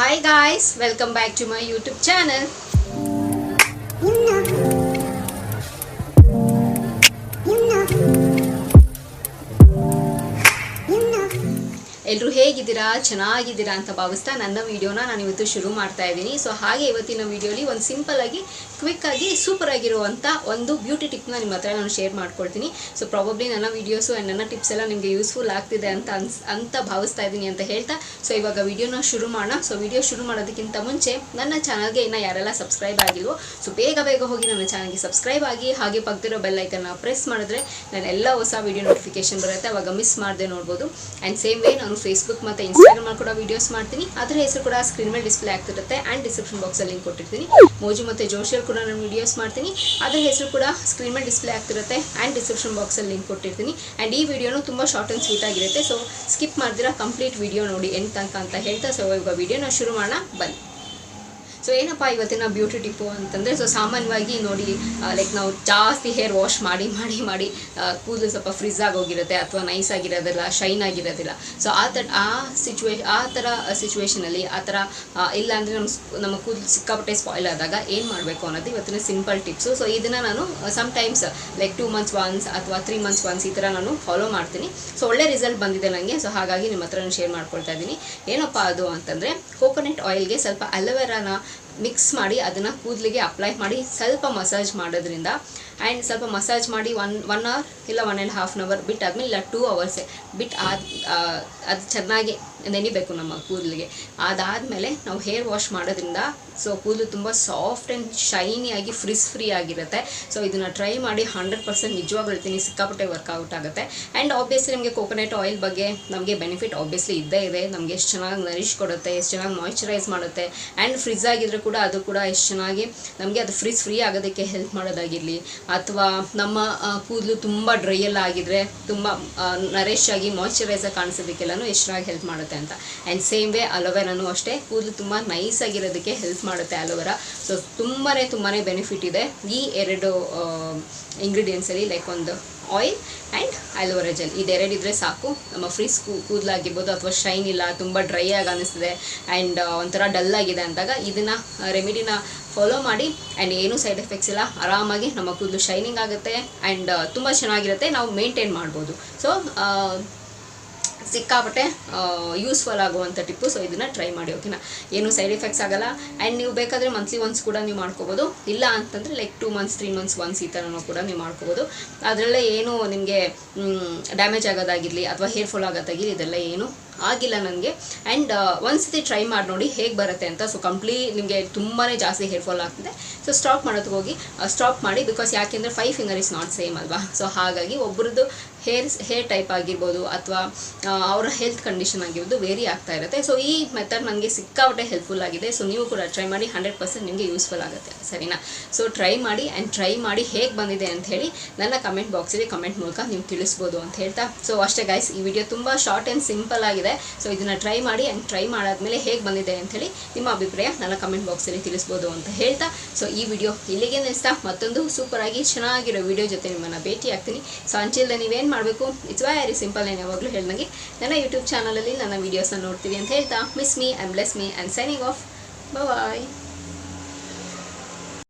Hi guys, welcome back to my YouTube channel. ಎಲ್ಲರೂ ಹೇಗಿದ್ದೀರಾ ಚೆನ್ನಾಗಿದ್ದೀರಾ ಅಂತ ಭಾವಿಸ್ತಾ ನನ್ನ ವಿಡಿಯೋನ ನಾನು ಇವತ್ತು ಶುರು ಮಾಡ್ತಾ ಇದ್ದೀನಿ. ಸೊ ಹಾಗೆ ಇವತ್ತಿನ ವಿಡಿಯೋಲಿ ಒಂದು ಸಿಂಪಲ್ ಆಗಿ ಕ್ವಿಕ್ ಆಗಿ ಸೂಪರ್ ಆಗಿರುವಂಥ ಒಂದು ಬ್ಯೂಟಿ ಟಿಪ್ನ ನಿಮ್ಮ ಹತ್ರ ನಾನು ಶೇರ್ ಮಾಡ್ಕೊಳ್ತೀನಿ. ಸೊ ಪ್ರಾಬಬ್ಲಿ ನನ್ನ ವೀಡಿಯೋಸು ಆ್ಯಂಡ್ ನನ್ನ ಟಿಪ್ಸ್ ಎಲ್ಲ ನಿಮಗೆ ಯೂಸ್ಫುಲ್ ಆಗ್ತಿದೆ ಅಂತ ಭಾವಿಸ್ತಾ ಇದ್ದೀನಿ ಅಂತ ಹೇಳ್ತಾ ಸೊ ಇವಾಗ ವಿಡಿಯೋನ ಶುರು ಮಾಡೋಣ. ಸೊ ವಿಡಿಯೋ ಶುರು ಮಾಡೋದಕ್ಕಿಂತ ಮುಂಚೆ ನನ್ನ ಚಾನಲ್ಗೆ ಇನ್ನು ಯಾರೆಲ್ಲ ಸಬ್ಸ್ಕ್ರೈಬ್ ಆಗಿಲ್ವೋ ಸೊ ಬೇಗ ಹೋಗಿ ನನ್ನ ಚಾನಲ್ಗೆ ಸಬ್ಸ್ಕ್ರೈಬ್ ಆಗಿ ಹಾಗೆ ಪಕ್ಕದಿರೋ ಬೆಲ್ ಐಕನ್ನ ಪ್ರೆಸ್ ಮಾಡಿದ್ರೆ ನಾನು ಎಲ್ಲ ಹೊಸ ವಿಡಿಯೋ ನೋಟಿಫಿಕೇಶನ್ ಬರುತ್ತೆ, ಅವಾಗ ಮಿಸ್ ಮಾಡದೆ ನೋಡ್ಬೋದು. ಆ್ಯಂಡ್ ಸೇಮ್ ವೇ ನಾನು ಫೇಸ್ಬುಕ್ ಮತ್ತು ಇನ್ಸ್ಟಾಗ್ರಾಮ್ ಕೂಡ ವೀಡಿಯೋಸ್ ಮಾಡ್ತೀನಿ, ಅದರ ಹೆಸರು ಕೂಡ ಸ್ಕ್ರೀನ್ ಮೇಲೆ ಡಿಸ್ಪ್ಲೇ ಆಗ್ತಿರುತ್ತೆ ಆ್ಯಂಡ್ ಡಿಸ್ಕ್ರಿಪ್ಷನ್ ಬಾಕ್ಸಲ್ಲಿ ಲಿಂಕ್ ಕೊಟ್ಟಿರ್ತೀನಿ. ಮೋಜು ಮತ್ತು ಜೋಶಿಯಲ್ಲಿ ಕೂಡ ನಾನು ವೀಡಿಯೋಸ್ ಮಾಡ್ತೀನಿ, ಅದರ ಹೆಸರು ಕೂಡ ಸ್ಕ್ರೀನ್ ಮೇಲೆ ಡಿಸ್ಪ್ಲೇ ಆಗ್ತಿರುತ್ತೆ ಆ್ಯಂಡ್ ಡಿಸ್ಕ್ರಿಪ್ಷನ್ ಬಾಕ್ಸಲ್ಲಿ ಲಿಂಕ್ ಕೊಟ್ಟಿರ್ತೀನಿ. ಆ್ಯಂಡ್ ಈ ವಿಡಿಯೋನು ತುಂಬ ಶಾರ್ಟ್ ಆ್ಯಂಡ್ ಸ್ವೀಟ್ ಆಗಿರುತ್ತೆ, ಸೊ ಸ್ಕಿಪ್ ಮಾಡ್ದಿರಾ ಕಂಪ್ಲೀಟ್ ವಿಡಿಯೋ ನೋಡಿ ಎಂಡ್ ತನಕ ಅಂತ ಹೇಳ್ತಾ ಸೊ ಇವಾಗ ವಿಡಿಯೋನ ಶುರು ಮಾಡೋಣ ಬನ್ನಿ. ಸೊ ಏನಪ್ಪ ಇವತ್ತಿನ ಬ್ಯೂಟಿ ಟಿಪ್ಪು ಅಂತಂದರೆ ಸೊ ಸಾಮಾನ್ಯವಾಗಿ ನೋಡಿ ಲೈಕ್ ನಾವು ಜಾಸ್ತಿ ಹೇರ್ ವಾಶ್ ಮಾಡಿ ಕೂದಲು ಸ್ವಲ್ಪ ಫ್ರಿಜ್ ಆಗೋಗಿರುತ್ತೆ ಅಥವಾ ನೈಸ್ ಆಗಿರೋದಿಲ್ಲ, ಶೈನ್ ಆಗಿರೋದಿಲ್ಲ. ಸೊ ಆ ಥರ ಸಿಚುವೇಷನಲ್ಲಿ ಆ ಥರ ಇಲ್ಲಾಂದರೆ ನಮ್ಮ ಕೂದಲು ಸಿಕ್ಕಾಪಟ್ಟೆ ಸ್ಪಾಯ್ಲ್ ಆದಾಗ ಏನು ಮಾಡಬೇಕು ಅನ್ನೋದು ಇವತ್ತಿನ ಸಿಂಪಲ್ ಟಿಪ್ಸು. ಸೊ ಇದನ್ನು ನಾನು ಸಮ್ಟೈಮ್ಸ್ ಲೈಕ್ 2 months ಒನ್ಸ್ ಅಥವಾ 3 months ಒನ್ಸ್ ಈ ಥರ ನಾನು ಫಾಲೋ ಮಾಡ್ತೀನಿ. ಸೊ ಒಳ್ಳೆ ರಿಸಲ್ಟ್ ಬಂದಿದೆ ನನಗೆ. ಸೊ ಹಾಗಾಗಿ ನಿಮ್ಮ ಹತ್ರ ನಾನು ಶೇರ್ ಮಾಡ್ಕೊಳ್ತಾ ಇದ್ದೀನಿ. ಏನಪ್ಪ ಅದು ಅಂತಂದರೆ ಕೋಕೋನಟ್ ಆಯಿಲ್ಗೆ ಸ್ವಲ್ಪ ಅಲೋವೆರಾನ ಮಿಕ್ಸ್ ಮಾಡಿ ಅದನ್ನು ಕೂದಲಿಗೆ ಅಪ್ಲೈ ಮಾಡಿ ಸ್ವಲ್ಪ ಮಸಾಜ್ ಮಾಡೋದ್ರಿಂದ ಆ್ಯಂಡ್ ಸ್ವಲ್ಪ ಮಸಾಜ್ ಮಾಡಿ ಒನ್ ಅವರ್ ಇಲ್ಲ 1.5 hour ಬಿಟ್ಟಾದ್ಮೇಲೆ ಇಲ್ಲ 2 hours ಬಿಟ್ಟು ಅದು ಚೆನ್ನಾಗಿ ನೆನಿಬೇಕು ನಮ್ಮ ಕೂದಲಿಗೆ. ಅದಾದಮೇಲೆ ನಾವು ಹೇರ್ ವಾಶ್ ಮಾಡೋದ್ರಿಂದ ಸೊ ಕೂದಲು ತುಂಬ ಸಾಫ್ಟ್ ಆ್ಯಂಡ್ ಶೈನಿಯಾಗಿ ಫ್ರೀ ಆಗಿರುತ್ತೆ. ಸೊ ಇದನ್ನು ಟ್ರೈ ಮಾಡಿ 100% ನಿಜವಾಗ್ಲೂ ಹೇಳ್ತೀನಿ, ಸಿಕ್ಕಾಪಟ್ಟೆ ವರ್ಕೌಟ್ ಆಗುತ್ತೆ. ಆ್ಯಂಡ್ ಆಬ್ವಿಯಸ್ಲಿ ನಮಗೆ ಕೋಕೋನಟ್ ಆಯಿಲ್ ಬಗ್ಗೆ ನಮಗೆ ಬೆನಿಫಿಟ್ ಆಬ್ವಿಯಸ್ಲಿ ಇದ್ದೇ ಇದೆ. ನಮಗೆ ಎಷ್ಟು ಚೆನ್ನಾಗಿ ನರಿಶ್ ಕೊಡುತ್ತೆ, ಎಷ್ಟು ಚೆನ್ನಾಗಿ ಮಾಯ್ಚರೈಸ್ ಮಾಡುತ್ತೆ ಆ್ಯಂಡ್ ಫ್ರಿಜ್ ಆಗಿದ್ರೆ ಕೂಡ ಅದು ಕೂಡ ಎಷ್ಟು ಚೆನ್ನಾಗಿ ನಮಗೆ ಅದು ಫ್ರೀ ಆಗೋದಕ್ಕೆ ಹೆಲ್ಪ್ ಮಾಡೋದಾಗಿರಲಿ ಅಥವಾ ನಮ್ಮ ಕೂದಲು ತುಂಬ ಡ್ರೈಯೆಲ್ಲ ಆಗಿದ್ರೆ ತುಂಬ ನರಿಶ್ ಆಗಿ ಮಾಯ್ಚರೈಸ್ ಆಗಿ ಕಾಣಿಸೋದಕ್ಕೆಲ್ಲನೂ ಎಷ್ಟು ಚೆನ್ನಾಗಿ ಹೆಲ್ಪ್ ಮಾಡುತ್ತೆ ಅಂತ. ಆ್ಯಂಡ್ ಸೇಮ್ ವೇ ಅಲೋವೆರಾನು ಅಷ್ಟೇ ಕೂದಲು ತುಂಬ ನೈಸ್ ಆಗಿರೋದಕ್ಕೆ ಹೆಲ್ಪ್ ಮಾಡುತ್ತೆ ಅಲೋವೆರಾ. ಸೊ ತುಂಬಾ ಬೆನಿಫಿಟ್ ಇದೆ ಈ ಎರಡು ಇಂಗ್ರೀಡಿಯೆಂಟ್ಸಲ್ಲಿ, ಲೈಕ್ ಒಂದು ಆಯಿಲ್ ಆ್ಯಂಡ್ ಅಲೋವೆರಾ ಜೆಲ್. ಇದೆರಡು ಇದ್ದರೆ ಸಾಕು, ನಮ್ಮ ಫ್ರೀಸ್ ಕೂದಲಾಗಿರ್ಬೋದು ಅಥವಾ ಶೈನ್ ಇಲ್ಲ, ತುಂಬ ಡ್ರೈ ಆಗಿ ಅನ್ನಿಸ್ತಿದೆ ಆ್ಯಂಡ್ ಒಂಥರ ಡಲ್ ಆಗಿದೆ ಅಂದಾಗ ಇದನ್ನು ರೆಮಿಡಿನ ಫಾಲೋ ಮಾಡಿ ಆ್ಯಂಡ್ ಏನೂ ಸೈಡ್ ಎಫೆಕ್ಟ್ಸ್ ಇಲ್ಲ, ಆರಾಮಾಗಿ ನಮ್ಮ ಕೂದಲು ಶೈನಿಂಗ್ ಆಗುತ್ತೆ ಆ್ಯಂಡ್ ತುಂಬ ಚೆನ್ನಾಗಿರುತ್ತೆ, ನಾವು ಮೇಂಟೈನ್ ಮಾಡ್ಬೋದು. ಸೊ ಸಿಕ್ಕಾಪಟ್ಟೆ ಯೂಸ್ಫುಲ್ ಆಗುವಂಥ ಟಿಪ್ಪು. ಸೊ ಇದನ್ನು ಟ್ರೈ ಮಾಡಿ, ಓಕೆನಾ? ಏನು ಸೈಡ್ ಎಫೆಕ್ಟ್ಸ್ ಆಗಲ್ಲ. ಆ್ಯಂಡ್ ನೀವು ಬೇಕಾದರೆ ಮಂತ್ಲಿ ಒನ್ಸ್ ಕೂಡ ನೀವು ಮಾಡ್ಕೋಬೋದು, ಇಲ್ಲ ಅಂತಂದರೆ ಲೈಕ್ 2 months 3 months ಒನ್ಸ್ ಈ ಥರನೂ ಕೂಡ ನೀವು ಮಾಡ್ಕೋಬೋದು. ಅದರಲ್ಲೇ ಏನು ನಿಮಗೆ ಡ್ಯಾಮೇಜ್ ಆಗೋದಾಗಿರಲಿ ಅಥವಾ ಹೇರ್ ಫಾಲ್ ಆಗೋದಾಗಿರಲಿ ಇದೆಲ್ಲ ಏನು ಆಗಿಲ್ಲ ನನಗೆ. ಆ್ಯಂಡ್ ಒಂದ್ಸತಿ ಟ್ರೈ ಮಾಡಿ ನೋಡಿ ಹೇಗೆ ಬರುತ್ತೆ ಅಂತ. ಸೊ ನಿಮಗೆ ತುಂಬಾ ಜಾಸ್ತಿ ಹೇರ್ ಫಾಲ್ ಆಗ್ತಿದೆ, ಸೊ ಸ್ಟಾಪ್ ಮಾಡೋದಕ್ಕೆ ಹೋಗಿ ಸ್ಟಾಪ್ ಮಾಡಿ. ಬಿಕಾಸ್ ಯಾಕೆಂದರೆ 5 fingers ಇಸ್ ನಾಟ್ ಸೇಮ್ ಅಲ್ವಾ. ಸೊ ಹಾಗಾಗಿ ಒಬ್ಬರದ್ದು ಹೇರ್ ಟೈಪ್ ಆಗಿರ್ಬೋದು ಅಥವಾ ಅವರ ಹೆಲ್ತ್ ಕಂಡೀಷನ್ ಆಗಿರ್ಬೋದು ವೇರಿ ಆಗ್ತಾ ಇರುತ್ತೆ. ಸೊ ಈ ಮೆಥಡ್ ನನಗೆ ಸಿಕ್ಕಾಪಟ್ಟೆ ಹೆಲ್ಪ್ಫುಲ್ ಆಗಿದೆ. ಸೊ ನೀವು ಕೂಡ ಟ್ರೈ ಮಾಡಿ, 100% ನಿಮಗೆ ಯೂಸ್ಫುಲ್ ಆಗುತ್ತೆ, ಸರಿನಾ? ಸೊ ಟ್ರೈ ಮಾಡಿ ಹೇಗೆ ಬಂದಿದೆ ಅಂತ ಹೇಳಿ ನನ್ನ ಕಮೆಂಟ್ ಬಾಕ್ಸಲ್ಲಿ ಕಮೆಂಟ್ ಮೂಲಕ ನೀವು ತಿಳಿಸ್ಬೋದು ಅಂತ ಹೇಳ್ತಾ ಸೊ ಅಷ್ಟೇ ಗೈಸ್, ಈ ವಿಡಿಯೋ ತುಂಬ ಶಾರ್ಟ್ ಆ್ಯಂಡ್ ಸಿಂಪಲ್ ಆಗಿದೆ. ಸೊ ಇದನ್ನು ಟ್ರೈ ಮಾಡಿ ಆ್ಯಂಡ್ ಟ್ರೈ ಮಾಡಾದ್ಮೇಲೆ ಹೇಗೆ ಬಂದಿದೆ ಅಂಥೇಳಿ ನಿಮ್ಮ ಅಭಿಪ್ರಾಯ ನನ್ನ ಕಮೆಂಟ್ ಬಾಕ್ಸಲ್ಲಿ ತಿಳಿಸ್ಬೋದು ಅಂತ ಹೇಳ್ತಾ ಸೊ ಈ ವಿಡಿಯೋ ಇಲ್ಲಿಗೆ ನಿಲ್ಲಿಸ್ತಾ ಮತ್ತೊಂದು ಸೂಪರಾಗಿ ಚೆನ್ನಾಗಿರೋ ವಿಡಿಯೋ ಜೊತೆ ನಿಮ್ಮನ್ನು ಭೇಟಿ ಆಗ್ತೀನಿ. ಸೊ ಅಂಚಿಲ್ದ ನೀವೇನು ಮಾಡಬೇಕು, ಇಟ್ಸ್ ವೆರಿ ಸಿಂಪಲ್. ನಾನು ಯಾವಾಗಲೂ ಹೇಳ್ದಂಗೆ ನನ್ನ ಯೂಟ್ಯೂಬ್ ಚಾನಲಲ್ಲಿ ನನ್ನ ವೀಡಿಯೋಸ್ನ ನೋಡ್ತೀವಿ ಅಂತ ಹೇಳ್ತಾ miss me and bless me and signing off. Bye.